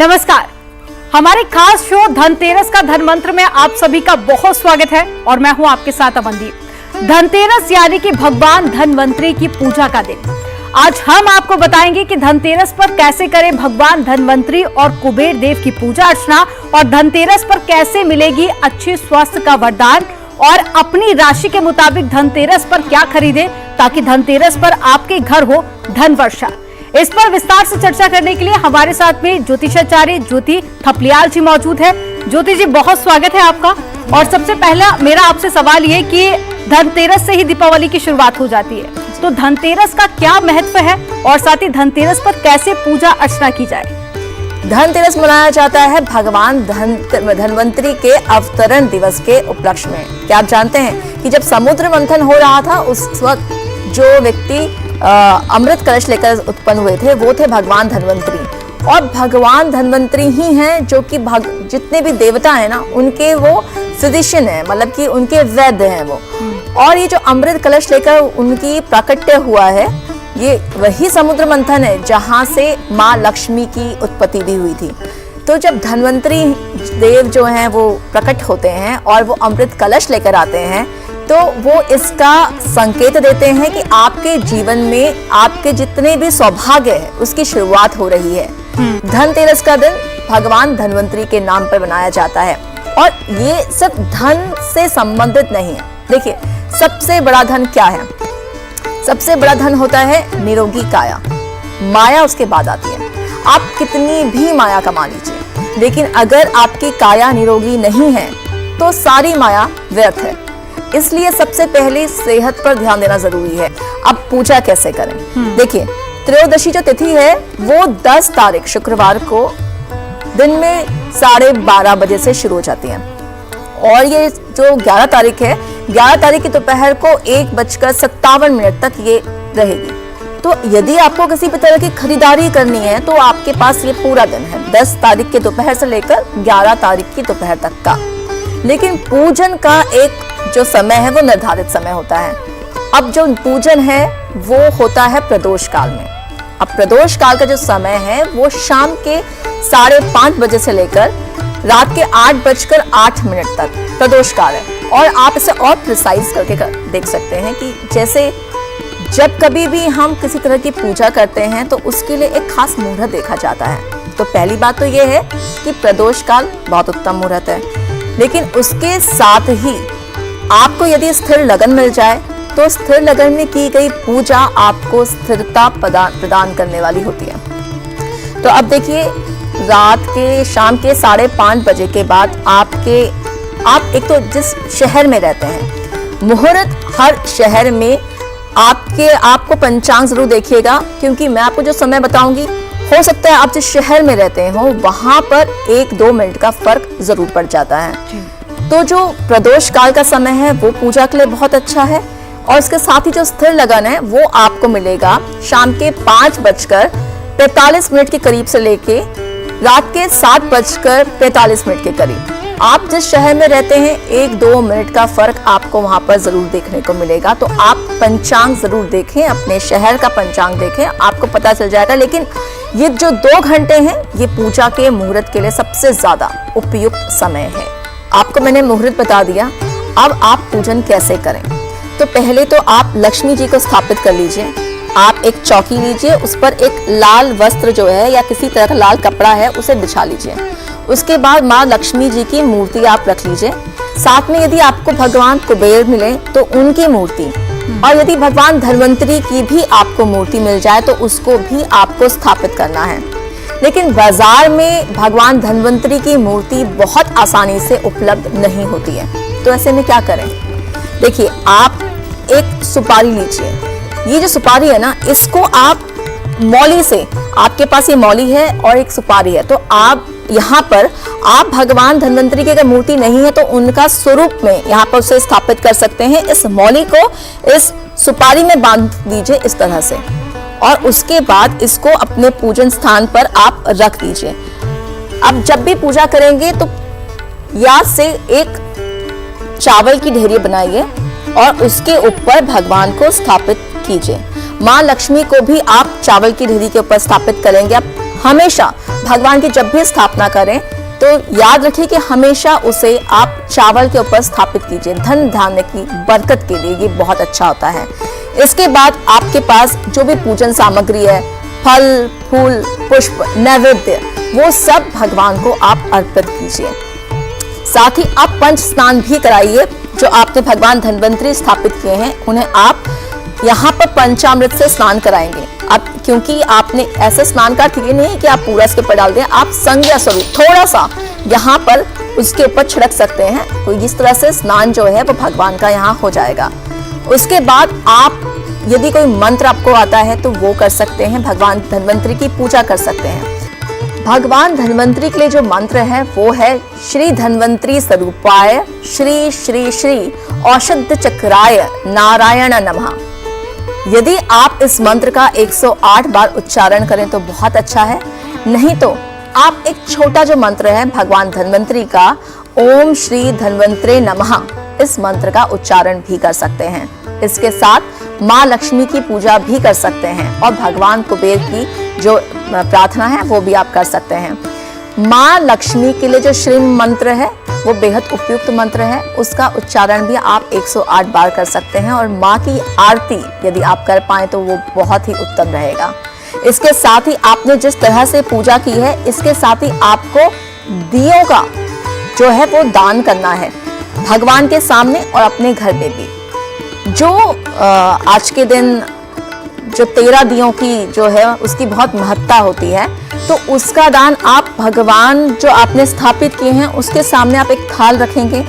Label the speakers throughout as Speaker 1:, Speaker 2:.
Speaker 1: नमस्कार। हमारे खास शो धनतेरस का धन मंत्र में आप सभी का बहुत स्वागत है और मैं हूं आपके साथ अमनदीप। धनतेरस यानी कि भगवान धनवंतरी की पूजा का दिन। आज हम आपको बताएंगे कि धनतेरस पर कैसे करें भगवान धनवंतरी और कुबेर देव की पूजा अर्चना और धनतेरस पर कैसे मिलेगी अच्छे स्वास्थ्य का वरदान और अपनी राशि के मुताबिक धनतेरस पर क्या खरीदें ताकि धनतेरस पर आपके घर हो धन वर्षा। इस पर विस्तार से चर्चा करने के लिए हमारे साथ में ज्योतिषाचार्य ज्योति थपलियाल जी मौजूद है। ज्योति जी, बहुत स्वागत है आपका। और सबसे पहला मेरा आपसे सवाल ये कि धनतेरस से ही दीपावली की शुरुआत हो जाती है, तो धनतेरस का क्या महत्व है और साथ ही धनतेरस पर कैसे पूजा अर्चना की जाए?
Speaker 2: धनतेरस मनाया जाता है भगवान धनवंतरी के अवतरण दिवस के उपलक्ष्य में। क्या आप जानते हैं कि जब समुद्र मंथन हो रहा था उस वक्त जो व्यक्ति अमृत कलश लेकर उत्पन्न हुए थे वो थे भगवान धनवंतरी। और भगवान धनवंतरी ही हैं जो कि जितने भी देवता हैं ना उनके वो फिजिशियन है, मतलब कि उनके वैद्य हैं वो। और ये जो अमृत कलश लेकर उनकी प्राकट्य हुआ है ये वही समुद्र मंथन है जहाँ से माँ लक्ष्मी की उत्पत्ति भी हुई थी। तो जब धनवंतरी देव जो हैं वो प्रकट होते हैं और वो अमृत कलश लेकर आते हैं तो वो इसका संकेत देते हैं कि आपके जीवन में आपके जितने भी सौभाग्य है उसकी शुरुआत हो रही है। धनतेरस का दिन भगवान धनवंतरी के नाम पर बनाया जाता है और ये सिर्फ धन से संबंधित नहीं है। देखिए, सबसे बड़ा धन क्या है? सबसे बड़ा धन होता है निरोगी काया। माया उसके बाद आती है। आप कितनी भी माया कमा लीजिए, लेकिन अगर आपकी काया निरोगी नहीं है तो सारी माया व्यर्थ है। इसलिए सबसे पहले सेहत पर ध्यान देना जरूरी है। अब पूजा कैसे करें? देखिए, त्रयोदशी जो तिथि है वो 10 तारीख शुक्रवार को दिन में 12:30 बजे से शुरू हो जाती है और ये जो 11 तारीख है, 11 तारीख की दोपहर को 1:57 तक ये रहेगी। तो यदि आपको किसी भी तरह की खरीदारी करनी है तो आपके पास ये पूरा दिन है, 10 तारीख के दोपहर से लेकर 11 तारीख की दोपहर तक का। लेकिन पूजन का एक जो समय है वो निर्धारित समय होता है। अब जो पूजन है वो होता है प्रदोष काल में। अब प्रदोष काल का जो समय है वो शाम के 5:30 बजे से लेकर रात के 8:08 तक प्रदोष काल है। और आप इसे और प्रिसाइज करके देख सकते हैं कि जैसे जब कभी भी हम किसी तरह की पूजा करते हैं तो उसके लिए एक खास मुहूर्त देखा जाता है। तो पहली बात तो ये है कि प्रदोष काल बहुत उत्तम मुहूर्त है, लेकिन उसके साथ ही आपको यदि स्थिर लगन मिल जाए तो स्थिर लगन में की गई पूजा आपको स्थिरता प्रदान करने वाली होती है। तो अब देखिए, शाम के 5:30 बजे के बाद आप एक तो जिस शहर में रहते हैं, मुहूर्त हर शहर में आपको पंचांग जरूर देखिएगा, क्योंकि मैं आपको जो समय बताऊंगी हो सकता है आप जिस शहर में रहते हो वहां पर 1-2 मिनट का फर्क जरूर पड़ जाता है। तो जो प्रदोष काल का समय है वो पूजा के लिए बहुत अच्छा है और इसके साथ ही जो स्थिर लगन है वो आपको मिलेगा शाम के 5:45 के करीब से लेके रात के 7:45 के करीब। आप जिस शहर में रहते हैं 1-2 मिनट का फर्क आपको वहां पर जरूर देखने को मिलेगा। तो आप पंचांग जरूर देखें, अपने शहर का पंचांग देखें, आपको पता चल जाएगा। लेकिन ये जो 2 घंटे हैं ये पूजा के मुहूर्त के लिए सबसे ज्यादा उपयुक्त समय है। आपको मैंने मुहूर्त बता दिया, अब आप पूजन कैसे करें? तो पहले तो आप लक्ष्मी जी को स्थापित कर लीजिए। आप एक चौकी लीजिए, उस पर एक लाल वस्त्र जो है या किसी तरह का लाल कपड़ा है उसे बिछा लीजिए। उसके बाद माँ लक्ष्मी जी की मूर्ति आप रख लीजिए। साथ में यदि आपको भगवान कुबेर मिले तो उनकी मूर्ति, और यदि भगवान धनवंतरी की भी आपको मूर्ति मिल जाए तो उसको भी आपको स्थापित करना है। लेकिन बाजार में भगवान धनवंतरी की मूर्ति बहुत आसानी से उपलब्ध नहीं होती है, तो ऐसे में क्या करें? देखिए, आप एक सुपारी लीजिए। ये जो सुपारी है ना, इसको आप मौली से, आपके पास ये मौली है और एक सुपारी है, तो आप यहाँ पर आप भगवान धनवंतरी की अगर मूर्ति नहीं है तो उनका स्वरूप में यहाँ पर उसे स्थापित कर सकते हैं। इस मौली को इस सुपारी में बांध दीजिए इस तरह से, और उसके बाद इसको अपने पूजन स्थान पर आप रख दीजिए। अब जब भी पूजा करेंगे तो याद से एक चावल की ढेरी बनाइए और उसके ऊपर भगवान को स्थापित कीजिए। माँ लक्ष्मी को भी आप चावल की ढेरी के ऊपर स्थापित करेंगे। आप हमेशा भगवान की जब भी स्थापना करें तो याद रखिए कि हमेशा उसे आप चावल के ऊपर स्थापित कीजिए, धन धान्य की बरकत के लिए ये बहुत अच्छा होता है। इसके बाद आपके पास जो भी पूजन सामग्री है, फल फूल पुष्प नैवेद्य, वो सब भगवान को आप अर्पित कीजिए। साथ ही आप पंच स्नान भी कराइए। जो आपने भगवान धन्वंतरी स्थापित किए हैं उन्हें आप यहाँ पर पंचामृत से स्नान कराएंगे। अब क्योंकि आपने ऐसे स्नान का ठीक नहीं है कि आप पूरा इसके ऊपर डाल दें, आप संज्ञा स्वरूप थोड़ा सा यहाँ पर उसके ऊपर छिड़क सकते हैं। तो इस तरह से स्नान जो है वो भगवान का यहाँ हो जाएगा। उसके बाद आप यदि कोई मंत्र आपको आता है तो वो कर सकते हैं, भगवान धन्वंतरी की पूजा कर सकते हैं। भगवान धन्वंतरी के लिए जो मंत्र है वो है श्री धन्वंतरी स्वरूपाय श्री श्री श्री औषध चक्राय नारायण नमः। यदि आप इस मंत्र का 108 बार उच्चारण करें तो बहुत अच्छा है, नहीं तो आप एक छोटा जो मंत्र है भगवान धन्वंतरी का ओम श्री धन्वंतरे नमः, इस मंत्र का उच्चारण भी कर सकते हैं। इसके साथ माँ लक्ष्मी की पूजा भी कर सकते हैं और भगवान कुबेर की जो प्रार्थना है वो भी आप कर सकते हैं। माँ लक्ष्मी के लिए जो श्री मंत्र है वो बेहद उपयुक्त मंत्र है, उसका उच्चारण भी आप 108 बार कर सकते हैं और माँ की आरती यदि आप कर पाए तो वो बहुत ही उत्तम रहेगा। इसके साथ ही आपने जिस तरह से पूजा की है, इसके साथ ही आपको दियों का जो है वो दान करना है भगवान के सामने और अपने घर में भी। जो आज के दिन जो 13 दियों की जो है उसकी बहुत महत्ता होती है, तो उसका दान आप भगवान जो आपने स्थापित किए हैं उसके सामने आप एक थाल रखेंगे।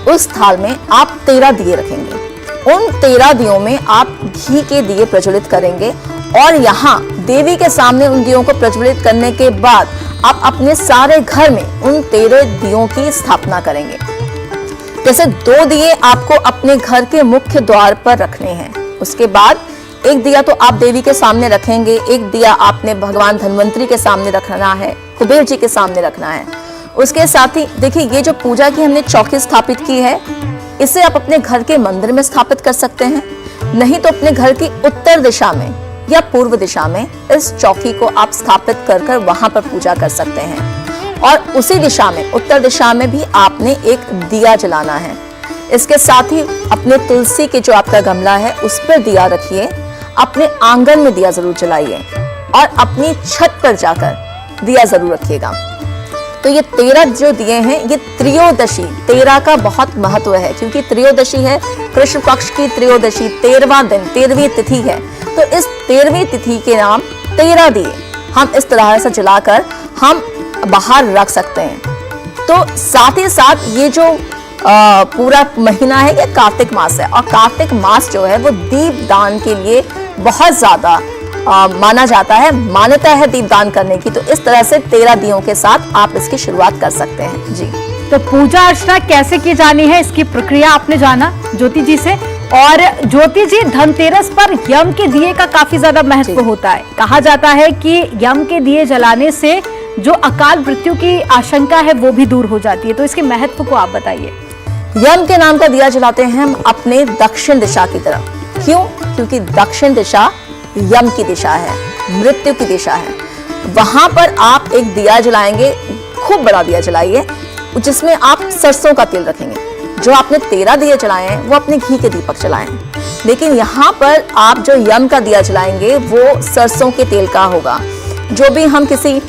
Speaker 2: उस थाल में आप 13 दिए रखेंगे। उन 13 दियों में आप घी के दिए प्रज्वलित करेंगे और यहाँ देवी के सामने उन दियों को प्रज्वलित करने के बाद आप अपने सारे घर में उन 13 दियों की स्थापना करेंगे। जैसे 2 दिए आपको अपने घर के मुख्य द्वार पर रखने हैं। उसके बाद एक दिया तो आप देवी के सामने रखेंगे, एक दिया आपने भगवान धन्वंतरी के सामने रखना है, कुबेर जी के सामने रखना है। उसके साथ ही देखिए ये जो पूजा की हमने चौकी स्थापित की है, इसे आप अपने घर के मंदिर में स्थापित कर सकते हैं, नहीं तो अपने घर की उत्तर दिशा में या पूर्व दिशा में इस चौकी को आप स्थापित कर कर वहां पर पूजा कर सकते हैं। और उसी दिशा में उत्तर दिशा में भी आपने एक दिया जलाना है। इसके साथ ही अपने तुलसी के जो आपका गमला है उस पर दिया रखिए, अपने आंगन में दिया जरूर जलाइए और अपनी छत पर जाकर दिया जरूर रखिएगा। तो ये 13 जो दिए हैं ये त्रयोदशी, 13 का बहुत महत्व है क्योंकि त्रयोदशी है कृष्ण पक्ष की त्रयोदशी, 13वां दिन, 13वीं तिथि है। तो इस 13वीं तिथि के नाम 13 दिए हम इस तरह से जलाकर हम बाहर रख सकते हैं। तो साथ ही साथ ये जो पूरा महीना है ये कार्तिक मास है और कार्तिक मास जो है वो दीप दान के लिए बहुत ज्यादा माना जाता है, मान्यता है दीप दान करने की। तो इस तरह से 13 दियों के साथ आप इसकी शुरुआत कर सकते हैं। जी,
Speaker 1: तो पूजा अर्चना कैसे की जानी है इसकी प्रक्रिया आपने जाना ज्योति जी से। और ज्योति जी, धनतेरस पर यम के दिए का काफी ज्यादा महत्व होता है। कहा जाता है कि यम के दिए जलाने से जो अकाल मृत्यु की आशंका है वो भी दूर हो जाती है, तो इसके महत्व को आप बताइए।
Speaker 2: यम के नाम का दिया जलाते हैं हम अपने दक्षिण दिशा की तरफ। क्यों? क्योंकि दक्षिण दिशा यम की दिशा है, मृत्यु की दिशा है। वहां पर आप एक दिया जलाएंगे, खूब बड़ा दिया जलाइए, जिसमें आप सरसों का तेल रखेंगे। जो आपने 13 दिए जलाए हैं वो अपने घी के दीपक जलाए हैं, लेकिन यहाँ पर आप जो यम का दिया जलाएंगे वो सरसों के तेल का होगा। जो भी हम किसी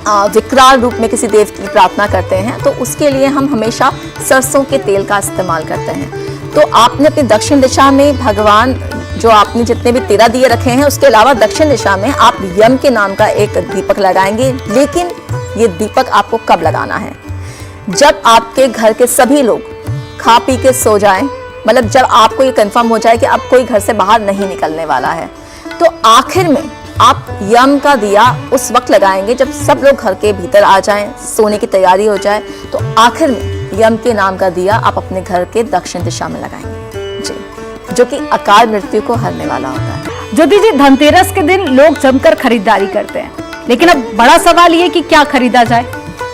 Speaker 2: विकराल रूप में किसी देव की प्रार्थना करते हैं तो उसके लिए हम हमेशा सरसों के तेल का इस्तेमाल करते हैं। तो आपने अपनी दक्षिण दिशा में भगवान जो आपने जितने भी 13 दिए रखे हैं उसके अलावा दक्षिण दिशा में आप यम के नाम का एक दीपक लगाएंगे। लेकिन ये दीपक आपको कब लगाना है? जब आपके घर के सभी लोग खा पी के सो जाएं, मतलब जब आपको ये कंफर्म हो जाए कि अब कोई घर से बाहर नहीं निकलने वाला है, तो आखिर में आप यम का दिया उस वक्त लगाएंगे जब सब लोग घर के भीतर आ जाएं, सोने की तैयारी हो जाए। तो आखिर में यम के नाम का दिया आप अपने घर के दक्षिण दिशा में लगाएंगे जी, जो कि अकाल मृत्यु को हरने वाला होता है।
Speaker 1: ज्योति जी, धनतेरस के दिन लोग जमकर खरीदारी करते हैं, लेकिन अब बड़ा सवाल ये कि क्या खरीदा जाए।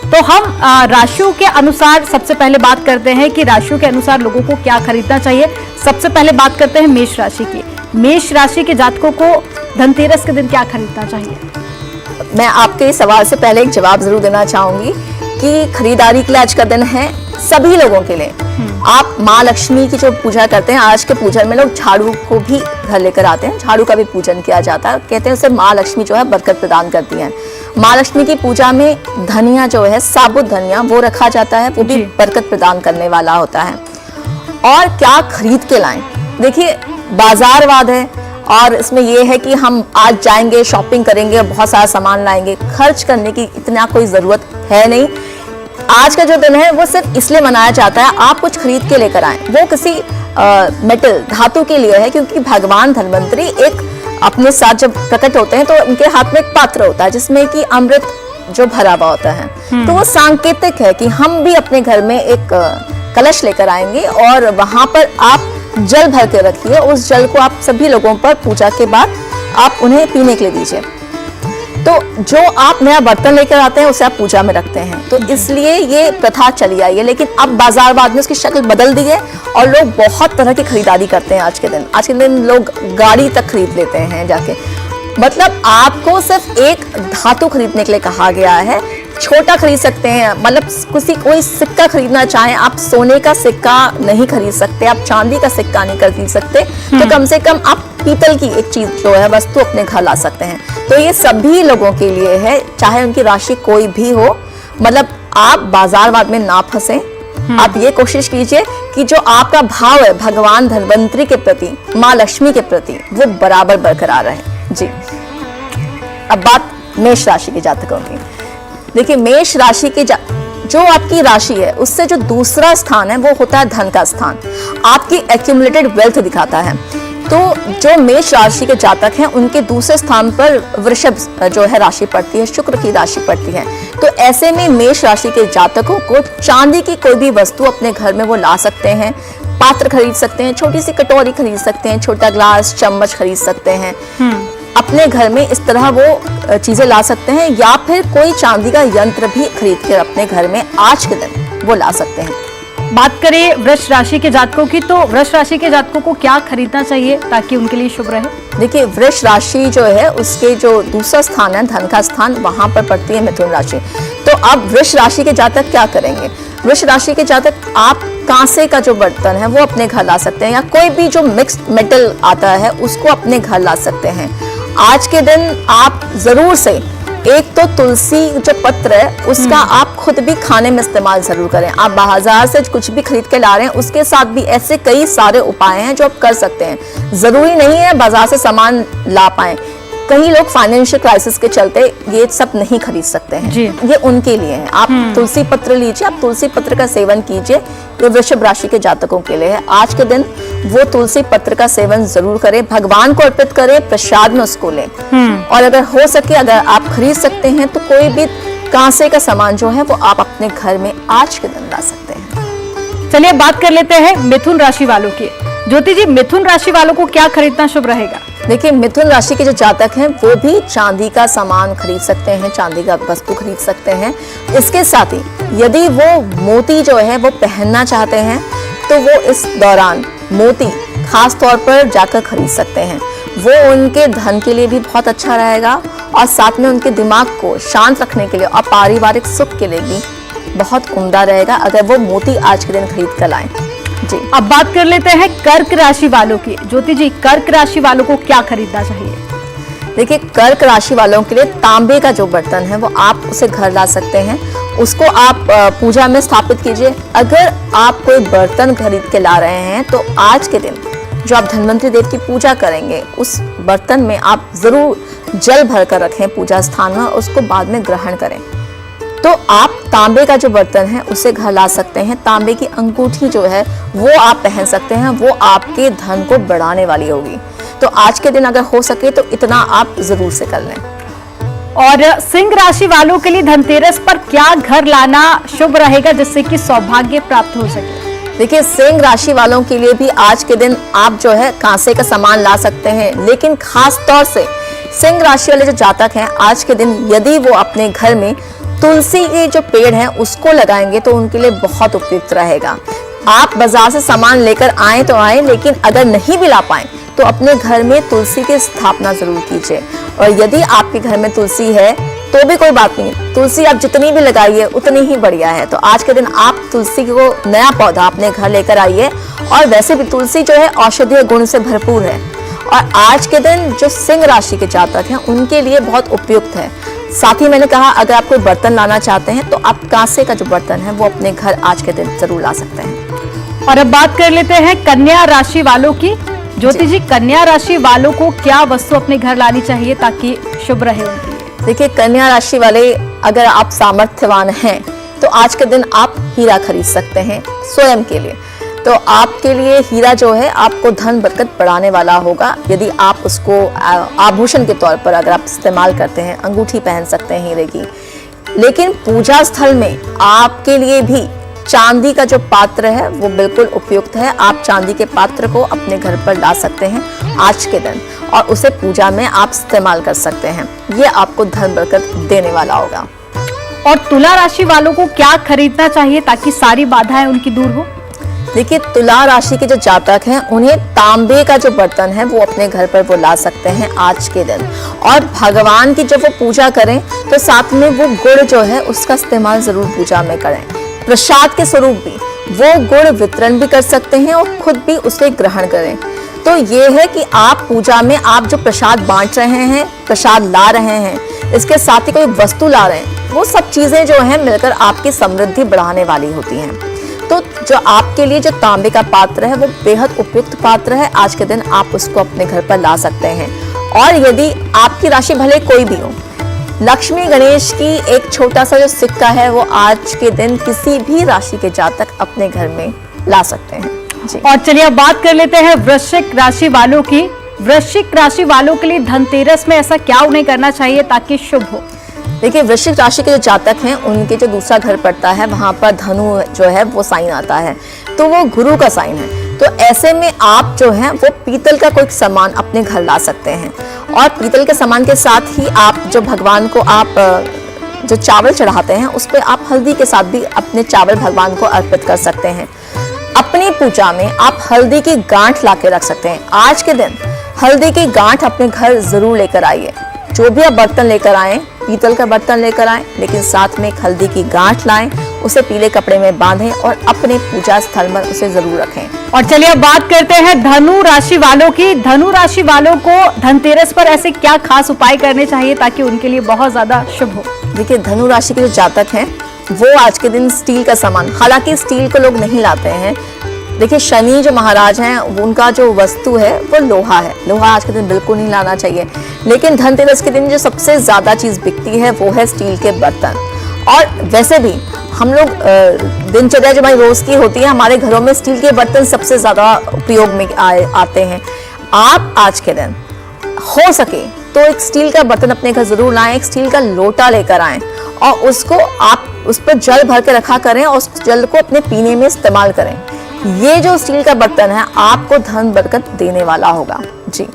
Speaker 1: तो हम राशियों के अनुसार सबसे पहले बात करते हैं कि राशियों के अनुसार लोगों को क्या खरीदना चाहिए। सबसे पहले बात करते हैं मेष राशि की। मेष राशि के जातकों को धनतेरस के दिन क्या खरीदना चाहिए?
Speaker 2: मैं आपके इस सवाल से पहले एक जवाब जरूर देना चाहूंगी कि खरीदारी के लिए आज का दिन है सभी लोगों के लिए। आप माँ लक्ष्मी की जो पूजा करते हैं, आज के पूजन में लोग झाड़ू को भी घर लेकर आते हैं, झाड़ू का भी पूजन किया जाता है। कहते हैं उसे माँ लक्ष्मी जो है बरकत प्रदान करती हैं। माँ लक्ष्मी की पूजा में धनिया जो है, साबुत धनिया, वो रखा जाता है, वो भी बरकत प्रदान करने वाला होता है। और क्या खरीद के लाएं? देखिए, बाजारवाद है और इसमें यह है कि हम आज जाएंगे, शॉपिंग करेंगे, बहुत सारा सामान लाएंगे। खर्च करने की इतना कोई जरूरत है नहीं। आज का जो दिन है वो सिर्फ इसलिए मनाया जाता है आप कुछ खरीद के लेकर आएं। वो किसी मेटल, धातु के लिए है, क्योंकि भगवान धन्वंतरी एक अपने साथ जब प्रकट होते हैं तो उनके हाथ में एक पात्र होता है जिसमें कि अमृत जो भरा हुआ होता है। तो वो सांकेतिक है कि हम भी अपने घर में एक कलश लेकर आएंगे और वहां पर आप जल भर के रखिए। उस जल को आप सभी लोगों पर पूजा के बाद आप उन्हें पीने के लिए दीजिए। तो जो आप नया बर्तन लेकर आते हैं उसे आप पूजा में रखते हैं, तो इसलिए ये प्रथा चली आई है। लेकिन अब बाजारवाद में उसकी शक्ल बदल दी है और लोग बहुत तरह की खरीदारी करते हैं। आज के दिन लोग गाड़ी तक खरीद लेते हैं जाके। मतलब आपको सिर्फ एक धातु खरीदने के लिए कहा गया है। छोटा खरीद सकते हैं, मतलब कोई सिक्का खरीदना चाहें, आप सोने का सिक्का नहीं खरीद सकते, आप चांदी का सिक्का नहीं खरीद सकते, तो कम से कम आप पीतल की एक चीज जो है वस्तु अपने घर ला सकते हैं। तो ये सभी लोगों के लिए है, चाहे उनकी राशि कोई भी हो। मतलब आप बाजारवाद में ना फंसे। आप ये कोशिश कीजिए कि जो आपका भाव है भगवान धन्वंतरी के प्रति, माँ लक्ष्मी के प्रति, वो बराबर बरकरार रहे। जी, अब बात मेष राशि के जातकों की। देखिए, मेष राशि के जो आपकी राशि है उससे जो दूसरा स्थान है वो होता है धन का स्थान, आपकी एक्यूमुलेटेड वेल्थ दिखाता है। तो जो मेष राशि के जातक हैं उनके दूसरे स्थान पर वृषभ जो है राशि पड़ती है, शुक्र की राशि पड़ती है। तो ऐसे में मेष राशि के जातकों को चांदी की कोई भी वस्तु अपने घर में वो ला सकते हैं। पात्र खरीद सकते हैं, छोटी सी कटोरी खरीद सकते हैं, छोटा ग्लास, चम्मच खरीद सकते हैं। अपने घर में इस तरह वो चीजें ला सकते हैं, या फिर कोई चांदी का यंत्र भी खरीद कर अपने घर में आज के दिन वो ला सकते हैं।
Speaker 1: बात करें वृष राशि के जातकों की, तो वृष राशि के जातकों को क्या खरीदना चाहिए ताकि उनके लिए शुभ रहे?
Speaker 2: देखिए, वृष राशि जो है उसके जो दूसरा स्थान है धन का स्थान, वहां पर पड़ती है मिथुन राशि। तो अब वृष राशि के जातक क्या करेंगे? वृष राशि के जातक आप कांसे का जो बर्तन है वो अपने घर ला सकते हैं, या कोई भी जो मिक्स्ड मेटल आता है उसको अपने घर ला सकते हैं। आज के दिन आप जरूर से एक तो तुलसी जो पत्र है उसका आप खुद भी खाने में इस्तेमाल जरूर करें। आप बाजार से कुछ भी खरीद के ला रहे हैं उसके साथ भी ऐसे कई सारे उपाय हैं जो आप कर सकते हैं। जरूरी नहीं है बाजार से सामान ला पाए, कई लोग फाइनेंशियल क्राइसिस के चलते ये सब नहीं खरीद सकते हैं, ये उनके लिए है। आप तुलसी पत्र लीजिए, आप तुलसी पत्र का सेवन कीजिए। ये वृषभ राशि के जातकों के लिए है। आज के दिन वो तुलसी पत्र का सेवन जरूर करें, भगवान को अर्पित करें, प्रसाद में उसको लें। और अगर हो सके, अगर आप खरीद सकते हैं तो कोई भी कांसे का सामान जो है वो आप अपने घर में आज के दिन ला सकते हैं।
Speaker 1: चलिए बात कर लेते हैं मिथुन राशि वालों की। ज्योति जी, मिथुन राशि वालों को क्या खरीदना शुभ रहेगा?
Speaker 2: देखिए, मिथुन राशि के जो जातक हैं वो भी चांदी का सामान खरीद सकते हैं, चांदी का वस्तु खरीद सकते हैं। इसके साथ ही यदि वो मोती जो है वो पहनना चाहते हैं तो वो इस दौरान मोती खास तौर पर जाकर खरीद सकते हैं। वो उनके धन के लिए भी बहुत अच्छा रहेगा और साथ में उनके दिमाग को शांत रखने के लिए और पारिवारिक सुख के लिए भी बहुत उम्दा रहेगा अगर वो मोती आज के दिन खरीद कर लाएं। जी,
Speaker 1: अब बात कर लेते हैं कर्क राशि वालों की। ज्योति जी, कर्क राशि वालों को क्या खरीदना चाहिए?
Speaker 2: देखिए, कर्क राशि वालों के लिए तांबे का जो बर्तन है वो आप उसे घर ला सकते हैं, उसको आप पूजा में स्थापित कीजिए। अगर आप कोई बर्तन खरीद के ला रहे हैं तो आज के दिन जो आप धन्वंतरी देव की पूजा करेंगे उस बर्तन में आप जरूर जल भर कर रखें पूजा स्थान में, उसको बाद में ग्रहण करें। तो आप तांबे का जो बर्तन है उसे घर ला सकते हैं। तांबे की अंगूठी जो है वो आप पहन सकते हैं, वो आपके धन को बढ़ाने वाली होगी। तो आज के दिन अगर हो सके तो इतना आप जरूर से कर लें।
Speaker 1: और सिंह राशि वालों के लिए धनतेरस पर क्या घर लाना शुभ रहेगा जिससे कि सौभाग्य प्राप्त हो सके?
Speaker 2: देखिए, सिंह राशि वालों के लिए भी आज के दिन आप जो है कांसे का सामान ला सकते हैं, लेकिन खास तौर से सिंह राशि वाले जो जातक हैं आज के दिन यदि वो अपने घर में तुलसी के जो पेड़ हैं उसको लगाएंगे तो उनके लिए बहुत उपयुक्त रहेगा। आप बाजार से सामान लेकर आए तो आए, लेकिन अगर नहीं भी ला पाए तो अपने घर में तुलसी की स्थापना जरूर कीजिए। और यदि आपके घर में तुलसी है तो भी कोई बात नहीं, तुलसी आप जितनी भी लगाइए उतनी ही बढ़िया है। तो आज के दिन आप तुलसी को नया पौधा अपने घर लेकर आइए। और वैसे भी तुलसी जो है औषधीय गुण से भरपूर है और आज के दिन जो सिंह राशि के जातक हैं उनके लिए बहुत उपयुक्त है। साथ ही मैंने कहा, अगर आप कोई बर्तन लाना चाहते हैं तो आप कांसे का जो बर्तन है वो अपने घर आज के दिन जरूर ला सकते हैं।
Speaker 1: और अब बात कर लेते हैं कन्या राशि वालों की। ज्योति जी, कन्या राशि वालों को क्या वस्तु अपने घर लानी चाहिए ताकि शुभ रहे उनके लिए?
Speaker 2: देखिए, कन्या राशि वाले अगर आप सामर्थ्यवान हैं तो आज के दिन आप हीरा खरीद सकते हैं स्वयं के लिए। तो आपके लिए हीरा जो है आपको धन बरकत बढ़ाने वाला होगा। यदि आप उसको आभूषण के तौर पर अगर आप इस्तेमाल करते हैं, अंगूठी पहन सकते हैं हीरे की। लेकिन पूजा स्थल में आपके लिए भी चांदी का जो पात्र है वो बिल्कुल उपयुक्त है। आप चांदी के पात्र को अपने घर पर ला सकते हैं आज के दिन और उसे पूजा में आप इस्तेमाल कर सकते हैं। ये आपको धन बरकत देने वाला होगा।
Speaker 1: और तुला राशि वालों को क्या खरीदना चाहिए ताकि सारी बाधाएं उनकी दूर हो?
Speaker 2: देखिए, तुला राशि के जो जातक हैं उन्हें तांबे का जो बर्तन है वो अपने घर पर वो ला सकते हैं आज के दिन। और भगवान की जब वो पूजा करें तो साथ में वो गुड़ जो है उसका इस्तेमाल जरूर पूजा में करें। प्रसाद के स्वरूप भी वो गुड़ वितरण भी कर सकते हैं और खुद भी उसे ग्रहण करें। तो ये है कि आप पूजा में आप जो प्रसाद बांट रहे हैं, प्रसाद ला रहे हैं, इसके साथ ही कोई वस्तु ला रहे हैं, वो सब चीजें जो हैं मिलकर आपकी समृद्धि बढ़ाने वाली होती हैं। तो जो आपके लिए जो तांबे का पात्र है वो बेहद उपयुक्त पात्र है। आज के दिन आप उसको अपने घर पर ला सकते हैं। और यदि आपकी राशि भले कोई भी हो, लक्ष्मी गणेश की एक छोटा सा जो सिक्का है वो आज के दिन किसी भी राशि के जातक अपने घर में ला सकते हैं जी।
Speaker 1: और चलिए अब बात कर लेते हैं वृश्चिक राशि वालों की। वृश्चिक राशि वालों के लिए धनतेरस में ऐसा क्या उन्हें करना चाहिए ताकि शुभ हो?
Speaker 2: देखिए, वृश्चिक राशि के जो जातक हैं उनके जो दूसरा घर पड़ता है वहां पर धनु जो है वो साइन आता है, तो वो गुरु का साइन है। तो ऐसे में आप जो है वो पीतल का कोई सामान अपने घर ला सकते हैं। और पीतल के सामान के साथ ही आप जो भगवान को आप जो चावल चढ़ाते हैं उस पर आप हल्दी के साथ भी अपने चावल भगवान को अर्पित कर सकते हैं। अपनी पूजा में आप हल्दी की गांठ ला के रख सकते हैं। आज के दिन हल्दी की गांठ अपने घर जरूर लेकर आइए। जो भी आप बर्तन लेकर आए, पीतल का बर्तन लेकर आए, लेकिन साथ में एक हल्दी की गांठ लाएं, उसे पीले कपड़े में बांधें और अपने पूजा स्थल में उसे जरूर रखें।
Speaker 1: और चलिए अब बात करते हैं धनु राशि वालों की। धनु राशि वालों को धनतेरस पर ऐसे क्या खास उपाय करने चाहिए ताकि उनके लिए बहुत ज्यादा शुभ हो?
Speaker 2: देखिए, धनु राशि के जो जातक हैं वो आज के दिन स्टील का सामान, हालांकि स्टील को लोग नहीं लाते हैं। देखिए, शनि जो महाराज हैं उनका जो वस्तु है वो लोहा है। लोहा आज के दिन बिल्कुल नहीं लाना चाहिए। लेकिन धनतेरस के दिन जो सबसे ज्यादा चीज बिकती है वो है स्टील के बर्तन। और वैसे भी हम लोग दिनचर्या जो हमारी रोज की होती है, हमारे घरों में स्टील के बर्तन सबसे ज्यादा उपयोग में आते हैं। आप आज के दिन हो सके तो एक स्टील का बर्तन अपने घर जरूर लाएं, एक स्टील का लोटा लेकर आएं और उसको आप उस पर जल भर के रखा करें और उस जल को अपने पीने में इस्तेमाल करें। ये जो स्टील का बर्तन है आपको धन बरकत देने वाला होगा जी।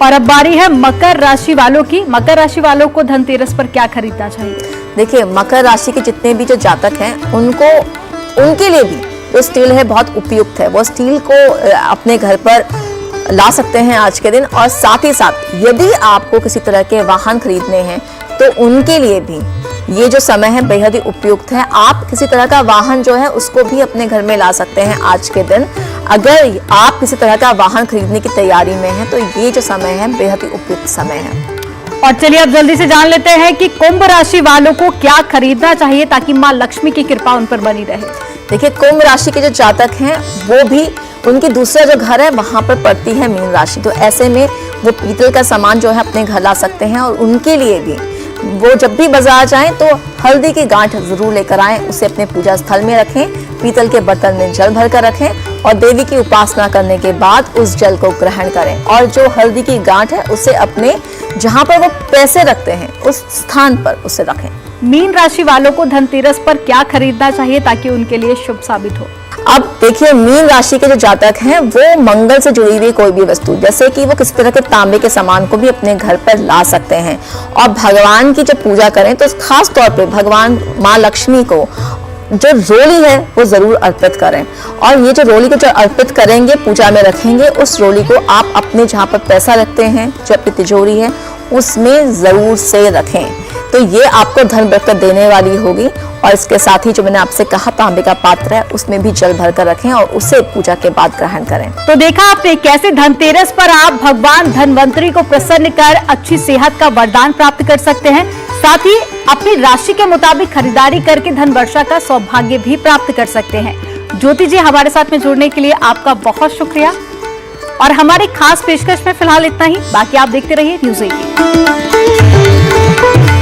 Speaker 1: और अब बारी है मकर राशि वालों की। मकर राशि वालों को धनतेरस पर क्या खरीदना चाहिए?
Speaker 2: देखिए, मकर राशि के जितने भी जो जातक हैं उनके लिए भी जो स्टील है बहुत उपयुक्त है। वो स्टील को अपने घर पर ला सकते हैं आज के दिन। और साथ ही साथ यदि आपको किसी तरह के वाहन खरीदने हैं तो उनके लिए भी ये जो समय है बेहद ही उपयुक्त है। आप किसी तरह का वाहन जो है उसको भी अपने घर में ला सकते हैं आज के दिन। अगर आप किसी तरह का वाहन खरीदने की तैयारी में हैं तो ये जो समय है बेहद ही उपयुक्त समय है।
Speaker 1: और चलिए अब जल्दी से जान लेते हैं कि कुंभ राशि वालों को क्या खरीदना चाहिए ताकि माँ लक्ष्मी की कृपा उन पर बनी रहे।
Speaker 2: देखिए, कुंभ राशि के जो जातक हैं वो भी उनकी दूसरा जो घर है वहां पर पड़ती है मीन राशि। तो ऐसे में वो पीतल का सामान जो है अपने घर ला सकते हैं। और उनके लिए भी वो जब भी बाजार जाएं तो हल्दी की गांठ जरूर लेकर आएं, उसे अपने पूजा स्थल में रखें, पीतल के बर्तन में जल भर कर रखें और देवी की उपासना करने के बाद उस जल को ग्रहण करें। और जो हल्दी की गांठ है उसे अपने जहां पर वो पैसे रखते हैं उस स्थान पर उसे रखें।
Speaker 1: मीन राशि वालों को धनतेरस पर क्या खरीदना चाहिए ताकि उनके लिए शुभ साबित हो?
Speaker 2: अब देखिए, मीन राशि के जो जातक हैं वो मंगल से जुड़ी हुई कोई भी वस्तु, जैसे कि वो किसी तरह के तांबे के सामान को भी अपने घर पर ला सकते हैं। और भगवान की जब पूजा करें तो खास तौर पे भगवान माँ लक्ष्मी को जो रोली है वो जरूर अर्पित करें। और ये जो रोली को जो अर्पित करेंगे, पूजा में रखेंगे, उस रोली को आप अपने जहाँ पर पैसा रखते हैं, जो अपनी तिजोरी है, उसमें जरूर से रखें। तो ये आपको धन बरकत देने वाली होगी। और इसके साथ ही जो मैंने आपसे कहा तांबे का पात्र है, उसमें भी जल भरकर रखें और उसे पूजा के बाद ग्रहण करें।
Speaker 1: तो देखा आपने कैसे धनतेरस पर आप भगवान धनवंतरी को प्रसन्न कर अच्छी सेहत का वरदान प्राप्त कर सकते हैं। साथ ही अपनी राशि के मुताबिक खरीदारी करके धन वर्षा का सौभाग्य भी प्राप्त कर सकते हैं। ज्योति जी, हमारे साथ में जुड़ने के लिए आपका बहुत शुक्रिया। और हमारी खास पेशकश में फिलहाल इतना ही। बाकी आप देखते रहिए न्यूज़ 18।